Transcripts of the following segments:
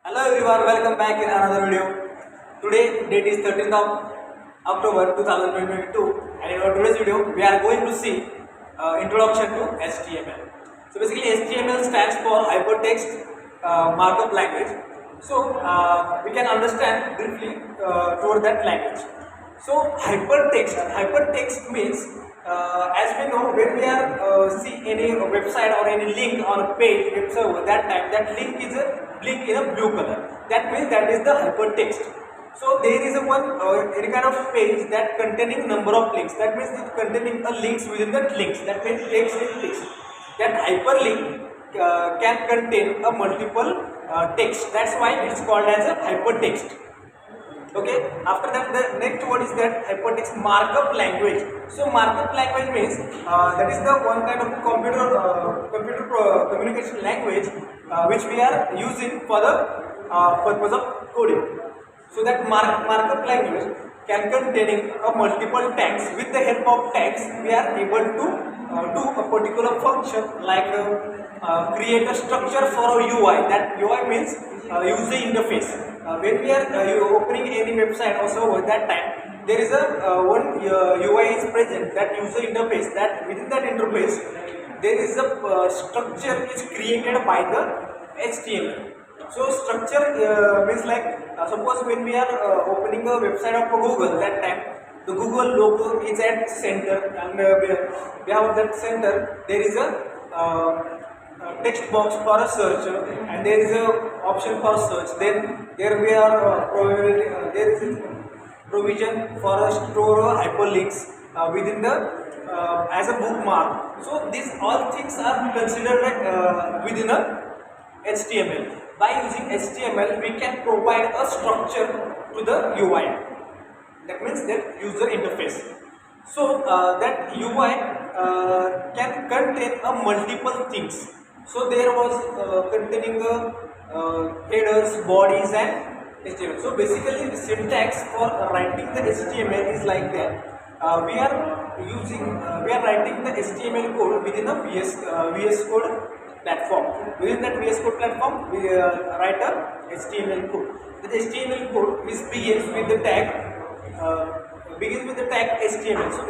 Hello everyone, welcome back in another video. Today date is 13th of October 2022 and in our today's video we are going to see introduction to HTML. So basically HTML stands for Hypertext Markup Language. So we can understand briefly toward that language. So hypertext means as we know when we are see any website or any link on a page web server, that time that link is a link in a blue color. That means that is the hypertext. So there is a one any kind of page that containing number of links. That means it containing a links within that links. That means text in text. That hyperlink can contain a multiple text. That's why it's called as a hypertext. Okay, after that the next word is that hypertext markup language. So markup language means that is the one kind of communication language which we are using for the purpose of coding. So that markup language can containing a multiple tags. With the help of tags we are able to do a particular function like create a structure for a UI. That UI means user interface. When we are opening any website or server, that time there is a one UI is present, that user interface. That within that interface there is a structure is created by the HTML. So structure means like suppose when we are opening a website of Google, that time the Google logo is at center and we have that center there is a text box for a search and there is a option for search. Then there we are there is a provision for a store hyperlinks within the as a bookmark. So these all things are considered like within a HTML. By using HTML we can provide a structure to the UI. That means that user interface. So that UI can contain a multiple things. So there was containing headers, bodies and HTML. So basically the syntax for writing the HTML is like that. We are writing the HTML code within a VS Code platform. Within that VS Code platform we write a HTML code. The HTML code begins with the tag HTML. So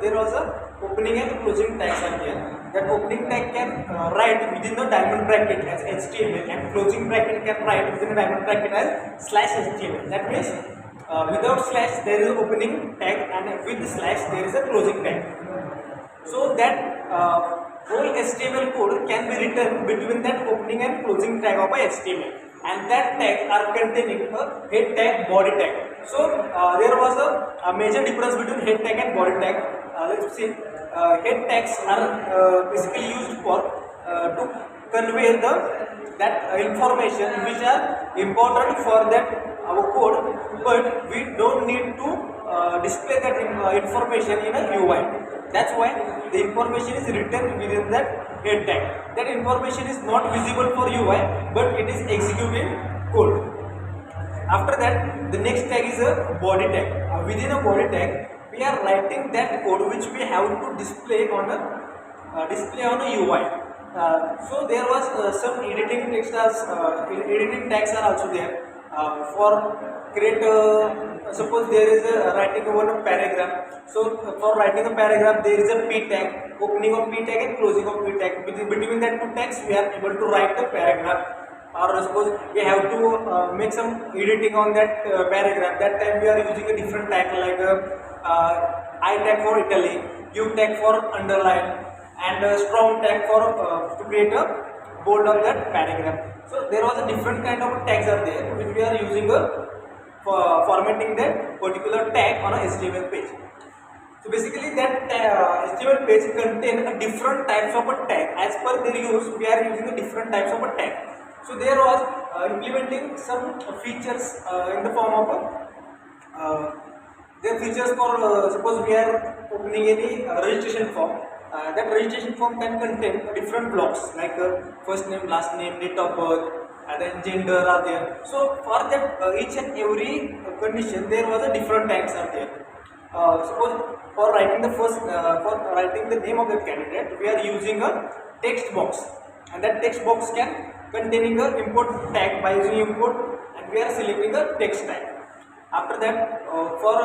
there was a opening and closing tags are there. That opening tag can write within the diamond bracket as HTML and closing bracket can write within the diamond bracket as /HTML. That means without slash there is an opening tag and with the slash there is a closing tag. So that whole HTML code can be written between that opening and closing tag of a HTML. And that tag are containing a head tag, body tag. So there was a major difference between head tag and body tag. Let's see. Head tags are basically used for to convey that information which are important for that our code, but we don't need to display that information in a UI. That's why the information is written within that head tag. That information is not visible for UI, but it is executed code. After that, the next tag is a body tag. Within a body tag, we are writing that code which we have to display on a UI. So there was some editing tags are also there for create. Suppose there is a writing over a paragraph. So for writing a paragraph, there is a P tag, opening of P tag and closing of P tag. Between that two tags, we are able to write the paragraph. Or suppose we have to make some editing on that paragraph. That time we are using a different tag like I tag for italic, U tag for underline, and a strong tag for to create a bold of that paragraph. So there was a different kind of tags are there which we are using for formatting that particular tag on a HTML page. So basically that HTML page contain a different types of a tag. As per their use, we are using a different types of a tag. So there was implementing some features in the form of there are features for suppose we are opening any registration form. That registration form can contain different blocks like first name, last name, date of birth, and then gender are there. So for that each and every condition there was a different tags are there. Suppose for writing the name of the candidate, we are using a text box, and that text box can containing a import tag by using import, and we are selecting a text tag. After that, for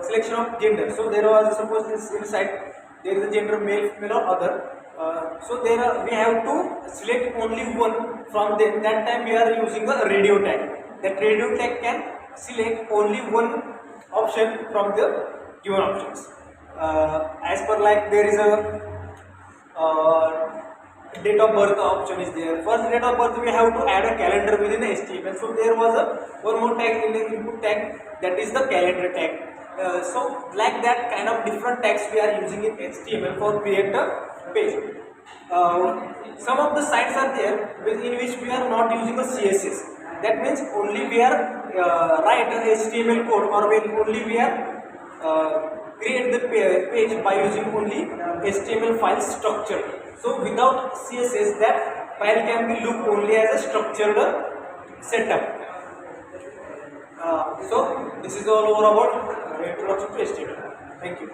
selection of gender, so there was, suppose this inside there is a gender male, female or other. So we have to select only one from them. That time we are using a radio tag. That radio tag can select only one option from the given options. As per, like, there is a date of birth option is there. First date of birth we have to add a calendar within the HTML. So there was a one more tag in the input tag, that is the calendar tag. So like that kind of different tags we are using in HTML for create a page. Some of the sites are there in which we are not using a CSS. That means only we are write a HTML code, or only we are create the page by using only HTML file structure. So without CSS, that file can be looked only as a structured setup. So this is all over about introduction to HTML. Thank you.